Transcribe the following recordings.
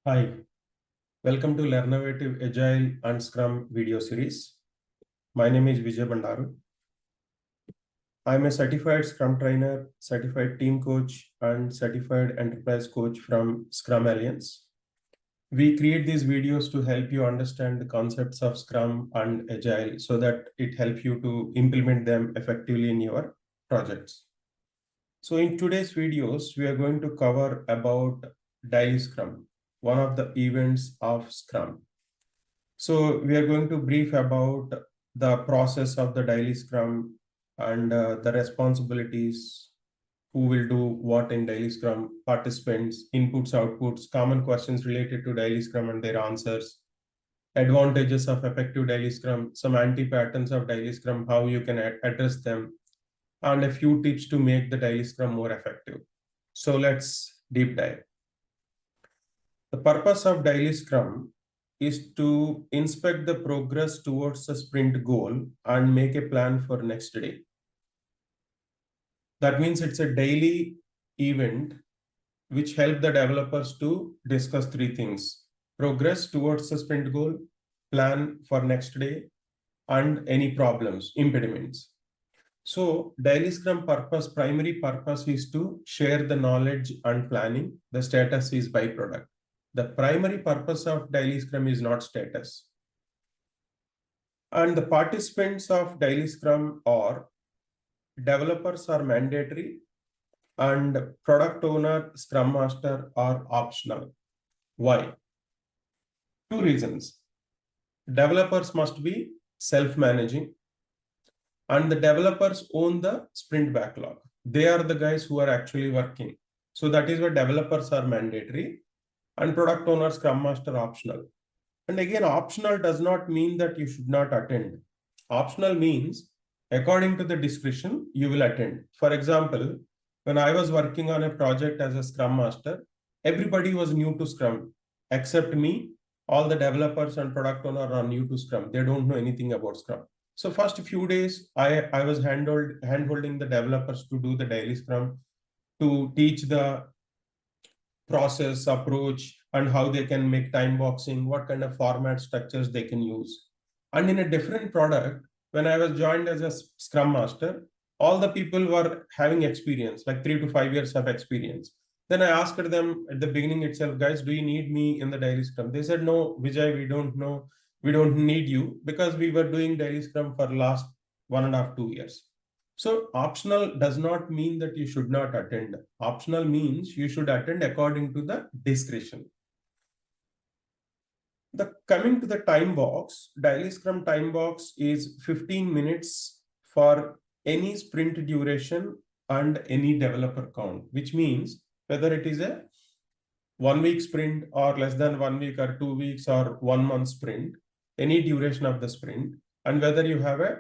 Hi, welcome to Learnovative Agile and Scrum video series. My name is Vijay Bandaru. I'm a certified Scrum trainer, certified team coach, and certified enterprise coach from Scrum Alliance. We create these videos to help you understand the concepts of Scrum and Agile so that it helps you to implement them effectively in your projects. So in today's videos, we are going to cover about Daily Scrum, one of the events of Scrum. So we are going to brief about the process of the Daily Scrum and the responsibilities, who will do what in Daily Scrum, participants, inputs, outputs, common questions related to Daily Scrum and their answers, advantages of effective Daily Scrum, some anti-patterns of Daily Scrum, how you can address them, and a few tips to make the Daily Scrum more effective. So let's deep dive. The purpose of Daily Scrum is to inspect the progress towards the sprint goal and make a plan for next day. That means it's a daily event which help the developers to discuss three things: progress towards the sprint goal, plan for next day, and any problems, impediments. So Daily Scrum primary purpose is to share the knowledge and planning. The status is byproduct. The primary purpose of Daily Scrum is not status. And the participants of Daily Scrum are developers are mandatory and product owner, Scrum Master are optional. Why? Two reasons. Developers must be self-managing and the developers own the sprint backlog. They are the guys who are actually working. So that is why developers are mandatory and product owner, Scrum Master optional. And again, optional does not mean that you should not attend. Optional means according to the discretion, you will attend. For example, when I was working on a project as a Scrum Master, everybody was new to Scrum except me. All the developers and product owner are new to Scrum. They don't know anything about Scrum. So first few days, I was hand-holding the developers to do the Daily Scrum, to teach the process, approach, and how they can make time boxing, what kind of format structures they can use. And in a different product, when I was joined as a Scrum Master, all the people were having experience, like 3 to 5 years of experience. Then I asked them at the beginning itself, guys, do you need me in the Daily Scrum? They said, no, Vijay, we don't know. We don't need you, because we were doing Daily Scrum for last 1.5 to 2 years. So optional does not mean that you should not attend. Optional means you should attend according to the discretion. Coming to the time box, Daily Scrum time box is 15 minutes for any sprint duration and any developer count, which means whether it is a 1 week sprint or less than 1 week or 2 weeks or 1 month sprint, any duration of the sprint, and whether you have a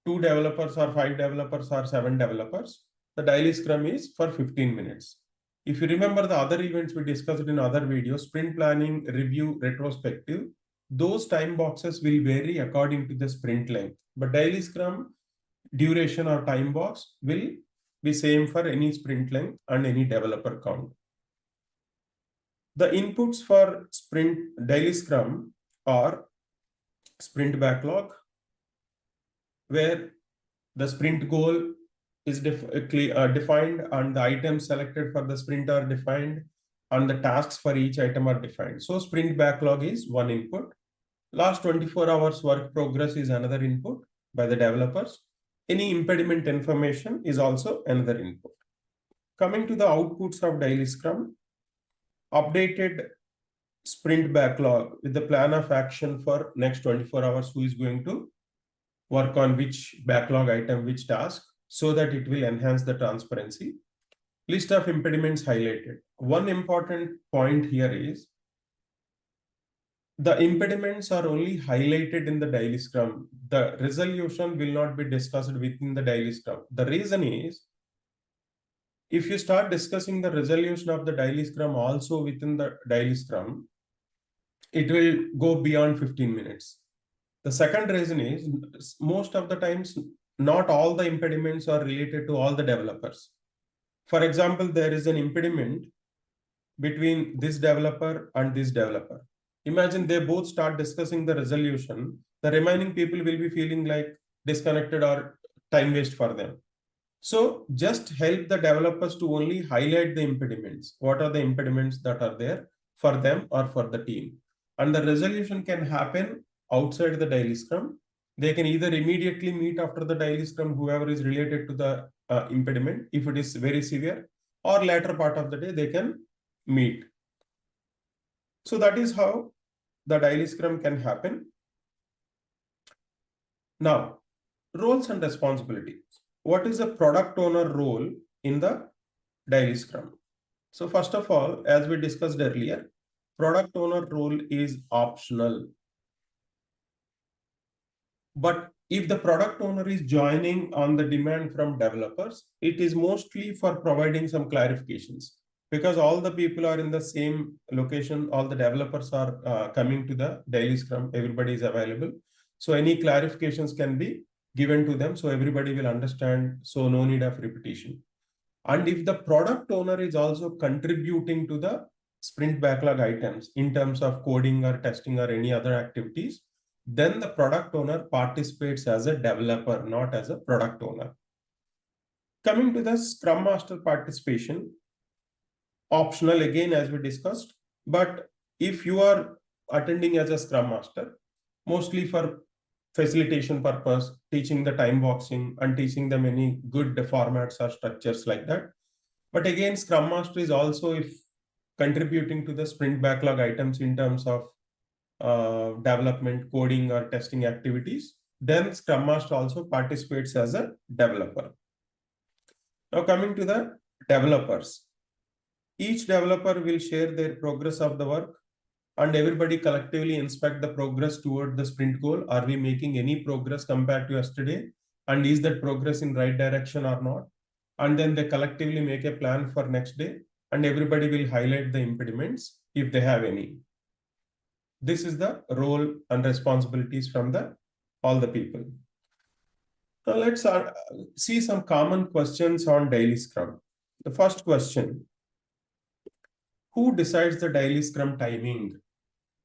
2 developers or 5 developers or 7 developers, the Daily Scrum is for 15 minutes. If you remember the other events we discussed in other videos, sprint planning, review, retrospective, those time boxes will vary according to the sprint length. But Daily Scrum duration or time box will be same for any sprint length and any developer count. The inputs for sprint Daily Scrum are sprint backlog, where the sprint goal is defined and the items selected for the sprint are defined and the tasks for each item are defined. So sprint backlog is one input. Last 24 hours work progress is another input by the developers. Any impediment information is also another input. Coming to the outputs of Daily Scrum, updated sprint backlog with the plan of action for next 24 hours, who is going to work on which backlog item, which task, so that it will enhance the transparency. List of impediments highlighted. One important point here is the impediments are only highlighted in the Daily Scrum. The resolution will not be discussed within the Daily Scrum. The reason is, if you start discussing the resolution of the Daily Scrum also within the Daily Scrum, it will go beyond 15 minutes. The second reason is, most of the times, not all the impediments are related to all the developers. For example, there is an impediment between this developer and this developer. Imagine they both start discussing the resolution. The remaining people will be feeling like disconnected or time waste for them. So just help the developers to only highlight the impediments. What are the impediments that are there for them or for the team? And the resolution can happen outside the daily scrum. They can either immediately meet after the daily scrum, whoever is related to the impediment, if it is very severe, or later part of the day, they can meet. So that is how the daily scrum can happen. Now, roles and responsibilities. What is the product owner role in the daily scrum? So first of all, as we discussed earlier, product owner role is optional. But if the product owner is joining on the demand from developers, it is mostly for providing some clarifications, because all the people are in the same location, all the developers are coming to the daily scrum, everybody is available. So any clarifications can be given to them, so everybody will understand, so no need of repetition. And if the product owner is also contributing to the sprint backlog items in terms of coding or testing or any other activities, then the product owner participates as a developer, not as a product owner. Coming to the Scrum Master participation, optional again, as we discussed, but if you are attending as a Scrum Master, mostly for facilitation purpose, teaching the time boxing and teaching them any good formats or structures like that. But again, Scrum Master is also if contributing to the sprint backlog items in terms of development, coding or testing activities, then Scrum Master also participates as a developer. Now coming to the developers. Each developer will share their progress of the work and everybody collectively inspect the progress toward the sprint goal. Are we making any progress compared to yesterday? And is that progress in right direction or not? And then they collectively make a plan for next day and everybody will highlight the impediments if they have any. This is the role and responsibilities from all the people. Now let's see some common questions on daily scrum. The first question: who decides the daily scrum timing?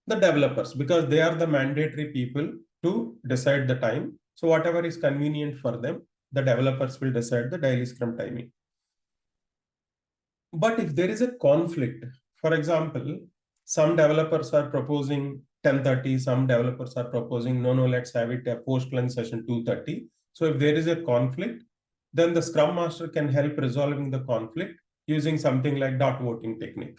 The developers, because they are the mandatory people to decide the time. So whatever is convenient for them, the developers will decide the daily scrum timing. But if there is a conflict, for example, some developers are proposing 10:30, some developers are proposing, no, let's have it a post-lunch session 2:30. So if there is a conflict, then the Scrum Master can help resolving the conflict using something like dot voting technique.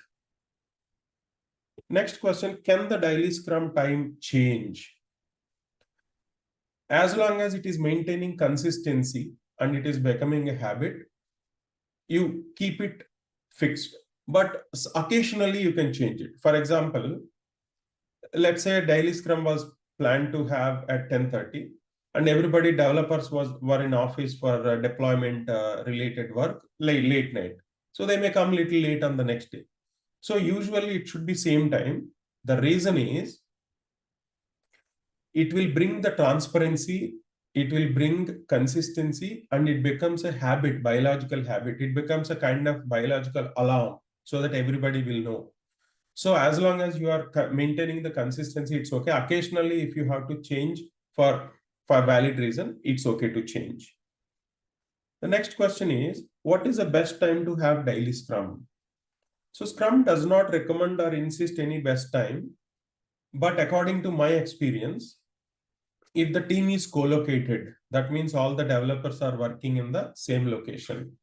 Next question, can the daily Scrum time change? As long as it is maintaining consistency and it is becoming a habit, you keep it fixed. But occasionally you can change it. For example, let's say daily scrum was planned to have at 10:30 and everybody developers were in office for deployment related work late night. So they may come little late on the next day. So usually it should be same time. The reason is it will bring the transparency, it will bring consistency, and it becomes a habit, biological habit. It becomes a kind of biological alarm so that everybody will know. So as long as you are maintaining the consistency, it's okay. Occasionally, if you have to change for valid reason, it's okay to change. The next question is, what is the best time to have daily scrum? So Scrum does not recommend or insist any best time, but according to my experience, if the team is co-located, that means all the developers are working in the same location.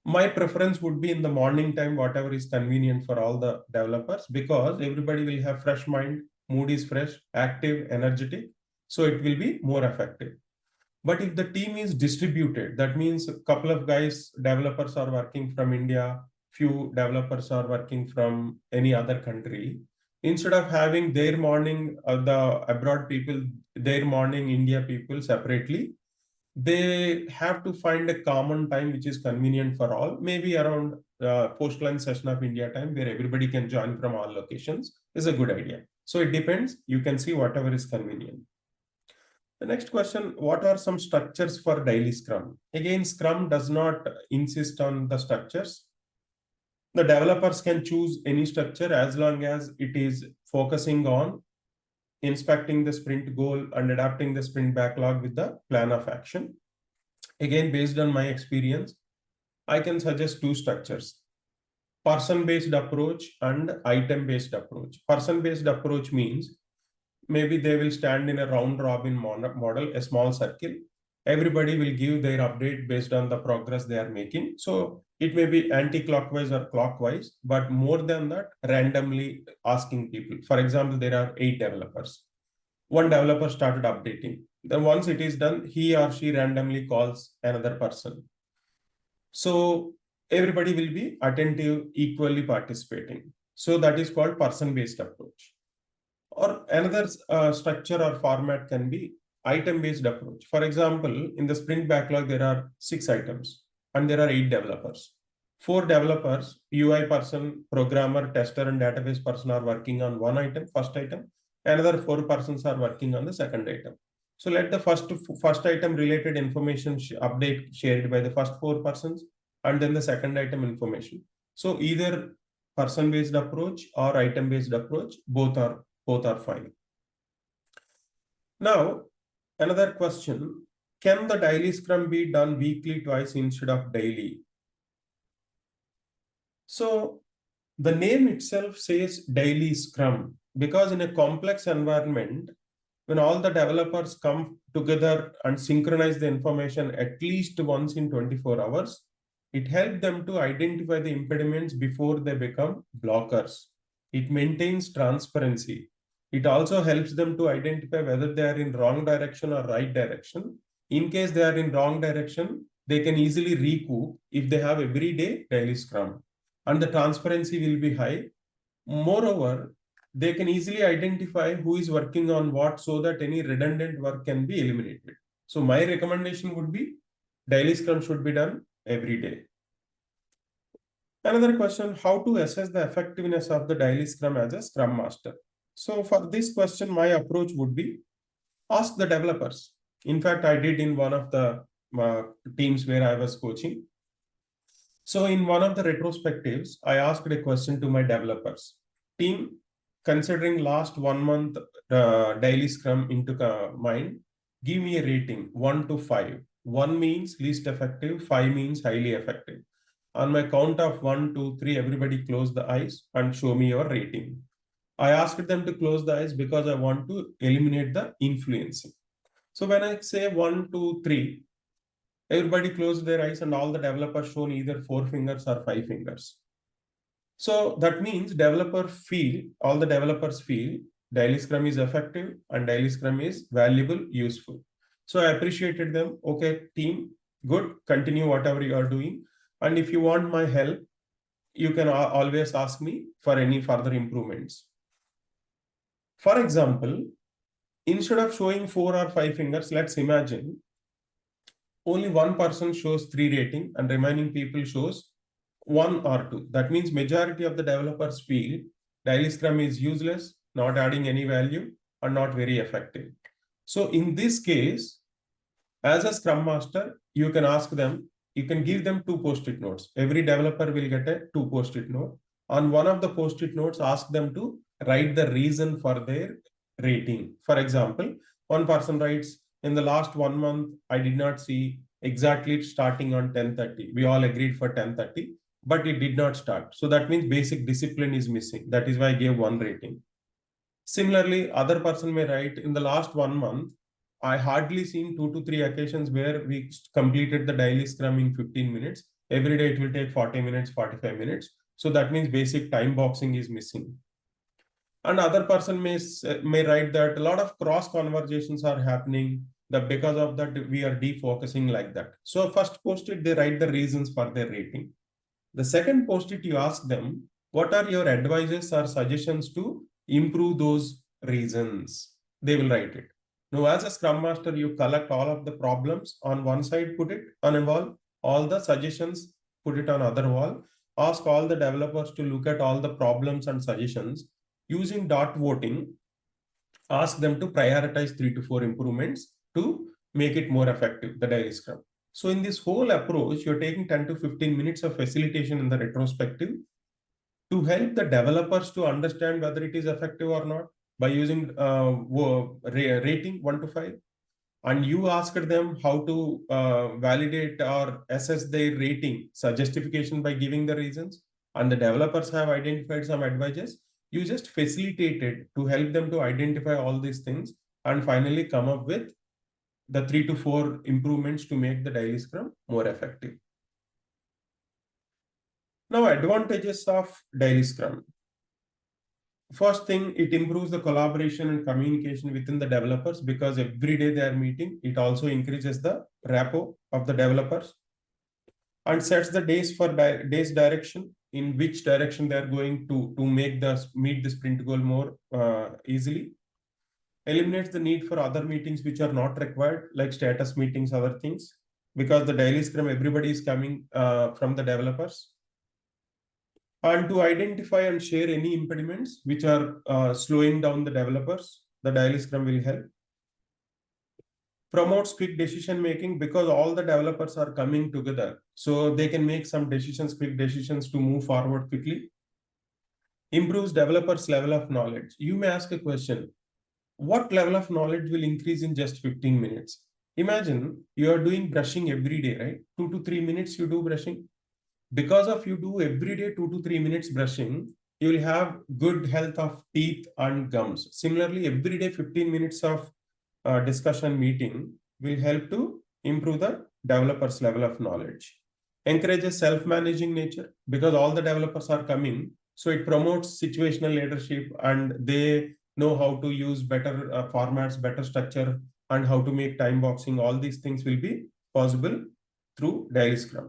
My preference would be in the morning time, whatever is convenient for all the developers, because everybody will have fresh mind, mood is fresh, active, energetic. So it will be more effective. But if the team is distributed, that means a couple of guys, developers are working from India, few developers are working from any other country. Instead of having their morning, the abroad people, their morning India people separately, they have to find a common time which is convenient for all, maybe around post-lunch session of India time where everybody can join from all locations is a good idea. So it depends. You can see whatever is convenient. The next question, what are some structures for daily Scrum? Again, Scrum does not insist on the structures. The developers can choose any structure as long as it is focusing on inspecting the sprint goal and adapting the sprint backlog with the plan of action. Again, based on my experience, I can suggest two structures: person-based approach and item-based approach. Person-based approach means maybe they will stand in a round robin model, a small circle. Everybody will give their update based on the progress they are making. So it may be anti-clockwise or clockwise, but more than that, randomly asking people. For example, there are 8 developers. One developer started updating. Then once it is done, he or she randomly calls another person. So everybody will be attentive, equally participating. So that is called person-based approach. Or another structure or format can be item-based approach. For example, in the sprint backlog, there are 6 items and there are 8 developers. 4 developers, UI person, programmer, tester, and database person are working on one item, first item. Another 4 persons are working on the second item. So let the first item related information update shared by the first 4 persons, and then the second item information. So either person-based approach or item-based approach, both are fine. Now, another question: can the daily scrum be done weekly twice instead of daily? So the name itself says daily scrum, because in a complex environment, when all the developers come together and synchronize the information at least once in 24 hours, it helps them to identify the impediments before they become blockers. It maintains transparency. It also helps them to identify whether they are in wrong direction or right direction. In case they are in wrong direction, they can easily recoup if they have every day daily scrum. And the transparency will be high. Moreover, they can easily identify who is working on what so that any redundant work can be eliminated. So my recommendation would be daily scrum should be done every day. Another question: how to assess the effectiveness of the daily scrum as a scrum master? So for this question, my approach would be ask the developers. In fact, I did in one of the teams where I was coaching. So in one of the retrospectives, I asked a question to my developers. Team, considering last 1 month daily scrum into mind, give me a rating 1 to 5. 1 means least effective, 5 means highly effective. On my count of 1, 2, 3, everybody close the eyes and show me your rating. I asked them to close the eyes because I want to eliminate the influencing. So when I say 1, 2, 3, everybody closed their eyes and all the developers shown either 4 fingers or 5 fingers. So that means all the developers feel daily scrum is effective and daily scrum is valuable, useful. So I appreciated them. Okay, team, good, continue whatever you are doing. And if you want my help, you can always ask me for any further improvements. For example, instead of showing 4 or 5 fingers, let's imagine only one person shows 3 rating and remaining people shows 1 or 2. That means majority of the developers feel daily scrum is useless, not adding any value, and not very effective. So in this case, as a scrum master, you can ask them, you can give them 2 post-it notes. Every developer will get a 2 post-it note. On one of the post-it notes, ask them to write the reason for their rating. For example, one person writes, in the last 1 month, I did not see exactly starting on 10:30. We all agreed for 10:30, but it did not start. So that means basic discipline is missing. That is why I gave 1 rating. Similarly, other person may write, in the last 1 month, I hardly seen 2 to 3 occasions where we completed the daily scrum in 15 minutes. Every day it will take 40 minutes, 45 minutes. So that means basic time boxing is missing. And other person may write that a lot of cross conversations are happening, that because of that we are defocusing like that. So first post-it, they write the reasons for their rating. The second post-it, you ask them, what are your advices or suggestions to improve those reasons? They will write it. Now, as a Scrum Master, you collect all of the problems on one side, put it on a wall, all the suggestions, put it on other wall, ask all the developers to look at all the problems and suggestions. Using dot voting, ask them to prioritize 3 to 4 improvements to make it more effective, the daily scrum. So in this whole approach, you're taking 10 to 15 minutes of facilitation in the retrospective. to help the developers to understand whether it is effective or not by using rating 1 to 5. And you asked them how to validate or assess their rating, so justification by giving the reasons, and the developers have identified some advices. You just facilitated to help them to identify all these things and finally come up with the 3 to 4 improvements to make the daily scrum more effective. Now, advantages of daily scrum. First thing, it improves the collaboration and communication within the developers because every day they are meeting. It also increases the rapport of the developers and sets the days for days direction, in which direction they are going to meet the sprint goal more easily. Eliminates the need for other meetings which are not required, like status meetings, other things, because the daily scrum, everybody is coming from the developers. And to identify and share any impediments which are slowing down the developers, the daily scrum will help. Promotes quick decision making because all the developers are coming together, so they can make some decisions, quick decisions to move forward quickly. Improves developers' level of knowledge. You may ask a question, what level of knowledge will increase in just 15 minutes? Imagine you are doing brushing every day, right? 2 to 3 minutes you do brushing. Because of you do every day 2 to 3 minutes brushing, you will have good health of teeth and gums. Similarly, every day 15 minutes of discussion meeting will help to improve the developers' level of knowledge. Encourages self-managing nature because all the developers are coming. So it promotes situational leadership and they know how to use better formats, better structure, and how to make time boxing. All these things will be possible through Daily Scrum.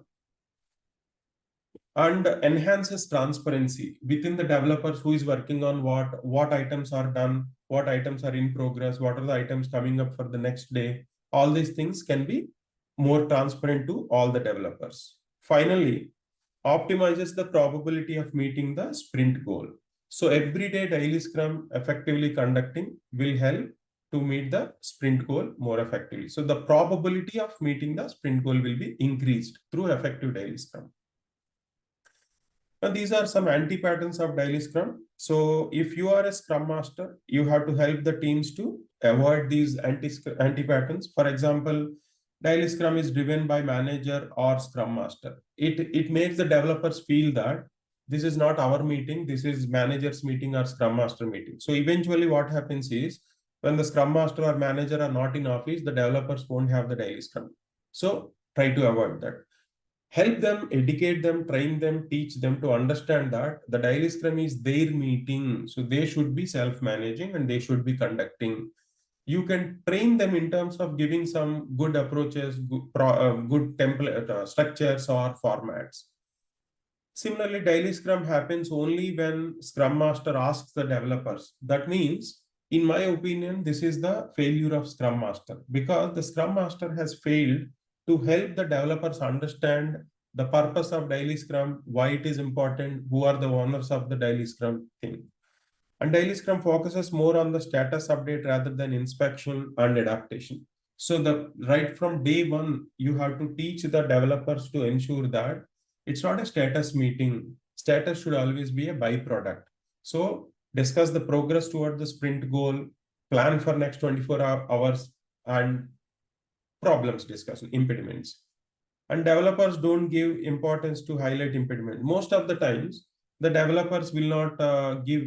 And enhances transparency within the developers who is working on what items are done, what items are in progress, what are the items coming up for the next day. All these things can be more transparent to all the developers. Finally, optimizes the probability of meeting the sprint goal. So everyday daily scrum effectively conducting will help to meet the sprint goal more effectively. So the probability of meeting the sprint goal will be increased through effective daily scrum. Now, these are some anti-patterns of daily scrum. So if you are a scrum master, you have to help the teams to avoid these anti-patterns. For example, daily scrum is driven by manager or scrum master. It makes the developers feel that this is not our meeting, this is manager's meeting or scrum master meeting. So eventually what happens is when the scrum master or manager are not in office, the developers won't have the daily scrum. So try to avoid that. Help them, educate them, train them, teach them to understand that the daily scrum is their meeting. So they should be self-managing and they should be conducting. You can train them in terms of giving some good approaches, good template structures or formats. Similarly, daily scrum happens only when scrum master asks the developers. That means, in my opinion, this is the failure of scrum master because the scrum master has failed to help the developers understand the purpose of daily scrum, why it is important, who are the owners of the daily scrum thing. And daily scrum focuses more on the status update rather than inspection and adaptation. So right from day one, you have to teach the developers to ensure that it's not a status meeting. Status should always be a byproduct. So discuss the progress toward the sprint goal, plan for next 24 hours, and problems discussion, impediments. And developers don't give importance to highlight impediment. Most of the times, the developers will not give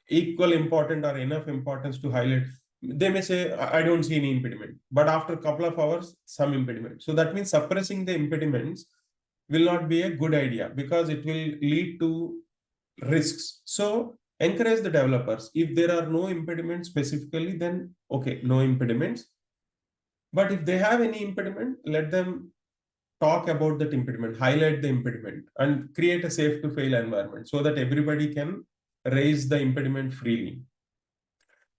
equal importance or enough importance to highlight. They may say, I don't see any impediment, but after a couple of hours, some impediment. So that means suppressing the impediments will not be a good idea because it will lead to risks. So encourage the developers. If there are no impediments specifically, then okay, no impediments. But if they have any impediment, let them talk about that impediment, highlight the impediment, and create a safe to fail environment so that everybody can raise the impediment freely.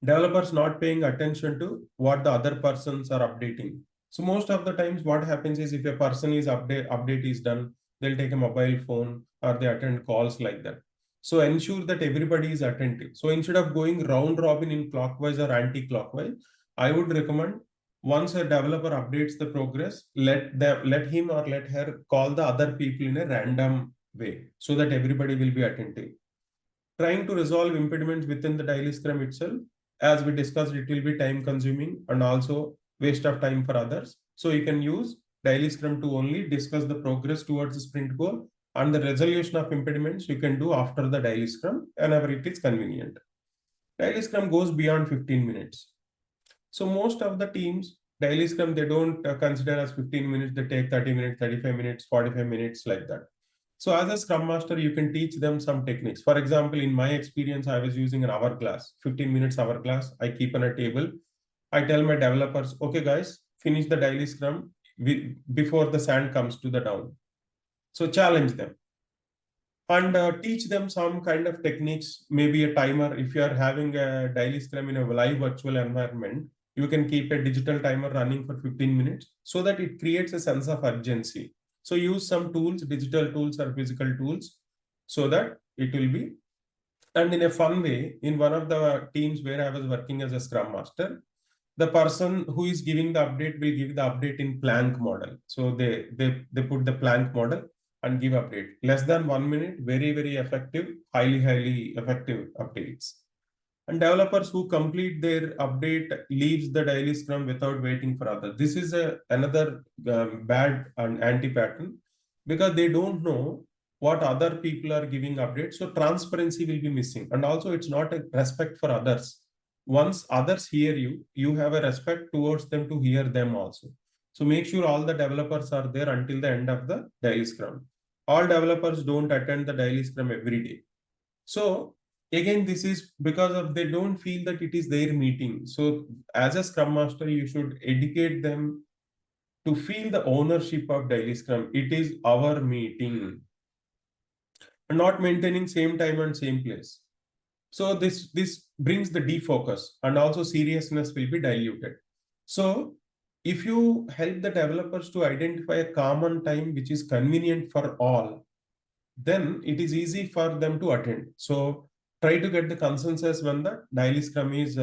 Developers not paying attention to what the other persons are updating. So most of the times what happens is if a person is update is done, they'll take a mobile phone or they attend calls like that. So ensure that everybody is attentive. So instead of going round robin in clockwise or anti-clockwise, I would recommend once a developer updates the progress, let him or let her call the other people in a random way so that everybody will be attentive. Trying to resolve impediments within the daily scrum itself, as we discussed, it will be time consuming and also waste of time for others. So you can use daily scrum to only discuss the progress towards the sprint goal, and the resolution of impediments you can do after the daily scrum whenever it is convenient. Daily scrum goes beyond 15 minutes. So most of the teams, daily scrum, they don't consider as 15 minutes, they take 30 minutes, 35 minutes, 45 minutes, like that. So as a scrum master, you can teach them some techniques. For example, in my experience, I was using an hourglass, 15 minutes hourglass. I keep on a table. I tell my developers, okay, guys, finish the daily scrum before the sand comes to the down. So challenge them and teach them some kind of techniques, maybe a timer. If you are having a daily scrum in a live virtual environment, you can keep a digital timer running for 15 minutes so that it creates a sense of urgency. So use some tools, digital tools or physical tools, so that it will be. And in a fun way, in one of the teams where I was working as a scrum master, the person who is giving the update will give the update in plank model. So they put the plank model and give update. Less than 1 minute, very effective, highly effective updates. And developers who complete their update leaves the daily scrum without waiting for others. This is another bad and anti-pattern, because they don't know what other people are giving updates. So transparency will be missing. And also it's not a respect for others. Once others hear you, you have a respect towards them to hear them also. So make sure all the developers are there until the end of the daily scrum. All developers don't attend the daily scrum every day. So again, this is because of they don't feel that it is their meeting. So as a scrum master, you should educate them to feel the ownership of daily scrum. It is our meeting, and not maintaining same time and same place. So this brings the defocus, and also seriousness will be diluted. So if you help the developers to identify a common time which is convenient for all, then it is easy for them to attend. So try to get the consensus when the daily scrum is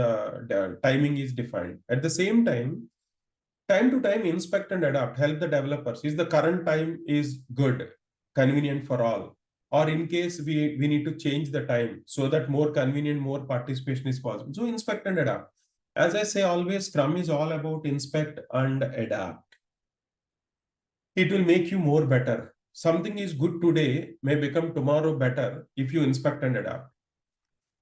timing is defined. At the same time to time, inspect and adapt. Help the developers. Is the current time is good, convenient for all? Or in case we need to change the time so that more convenient, more participation is possible. So inspect and adapt. As I say always, Scrum is all about inspect and adapt. It will make you more better. Something is good today may become tomorrow better if you inspect and adapt.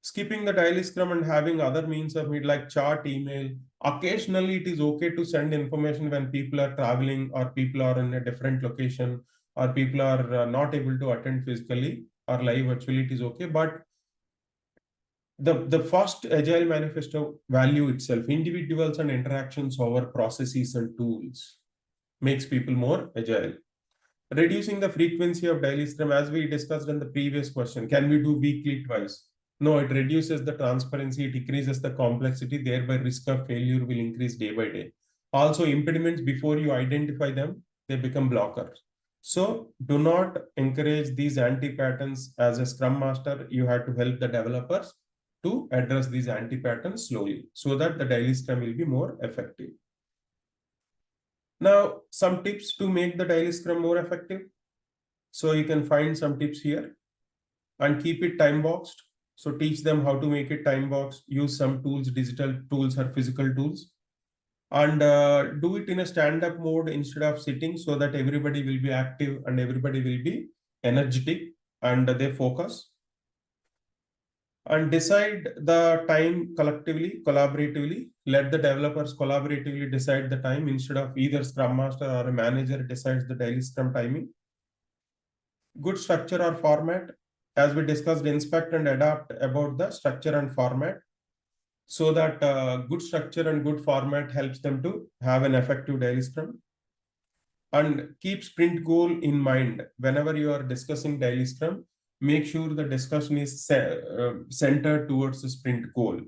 Skipping the daily scrum and having other means of meet like chat, email. Occasionally, it is okay to send information when people are traveling or people are in a different location or people are not able to attend physically or live virtually. It is okay, but the first Agile Manifesto value itself, individuals and interactions over processes and tools, makes people more agile. Reducing the frequency of daily scrum, as we discussed in the previous question, can we do weekly twice? No, it reduces the transparency, it increases the complexity, thereby risk of failure will increase day by day. Also, impediments, before you identify them, they become blockers. So do not encourage these anti-patterns. As a scrum master, you have to help the developers to address these anti-patterns slowly so that the daily scrum will be more effective. Now, some tips to make the daily scrum more effective. So you can find some tips here and keep it time boxed. So teach them how to make it time boxed, use some tools, digital tools or physical tools, and do it in a stand-up mode instead of sitting, so that everybody will be active and everybody will be energetic and they focus. And decide the time collectively, collaboratively. Let the developers collaboratively decide the time instead of either Scrum Master or a manager decides the daily Scrum timing. Good structure or format. As we discussed, inspect and adapt about the structure and format, so that good structure and good format helps them to have an effective daily Scrum. And keep sprint goal in mind. Whenever you are discussing daily Scrum, make sure the discussion is centered towards the sprint goal.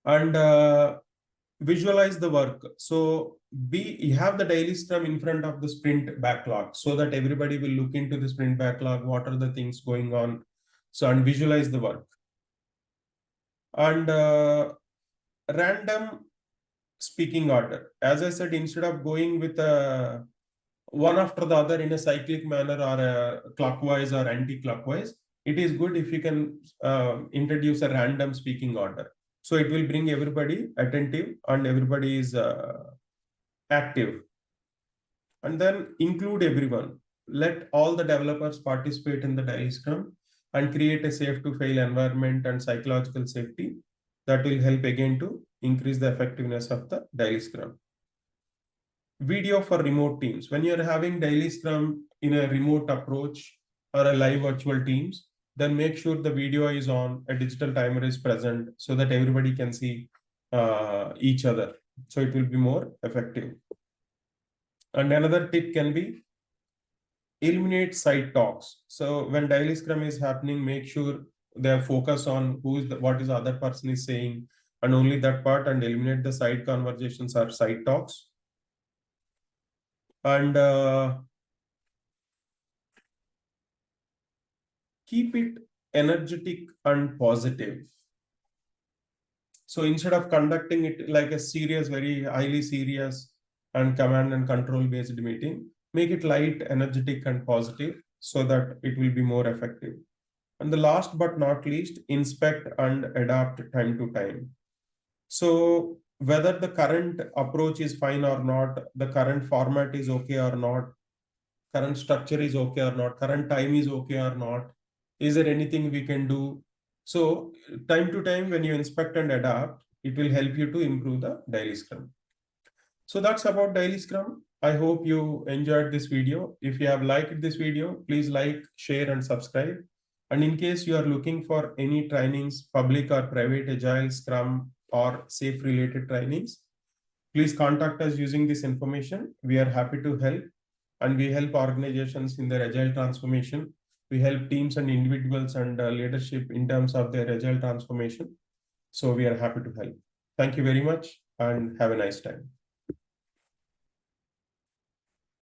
And visualize the work. So you have the daily scrum in front of the sprint backlog, so that everybody will look into the sprint backlog, what are the things going on. So, and visualize the work. And random speaking order. As I said, instead of going with one after the other in a cyclic manner or a clockwise or anti-clockwise, it is good if you can introduce a random speaking order. So it will bring everybody attentive and everybody is active. And then include everyone. Let all the developers participate in the daily scrum and create a safe to fail environment and psychological safety that will help again to increase the effectiveness of the daily scrum. Video for remote teams. When you're having daily scrum in a remote approach or a live virtual teams, then make sure the video is on, a digital timer is present so that everybody can see each other. So it will be more effective. And another tip can be eliminate side talks. So when daily scrum is happening, make sure they focus on what is the other person is saying and only that part, and eliminate the side conversations or side talks. And keep it energetic and positive. So instead of conducting it like a serious, very highly serious and command and control based meeting, make it light, energetic and positive so that it will be more effective. And the last but not least, inspect and adapt time to time. So whether the current approach is fine or not, the current format is okay or not, current structure is okay or not, current time is okay or not, is there anything we can do? So time to time, when you inspect and adapt, it will help you to improve the daily scrum. So that's about daily scrum. I hope you enjoyed this video. If you have liked this video, please like, share and subscribe. And in case you are looking for any trainings, public or private agile, scrum or safe related trainings, please contact us using this information. We are happy to help, and we help organizations in their agile transformation. We help teams and individuals and leadership in terms of their agile transformation. So we are happy to help. Thank you very much and have a nice time.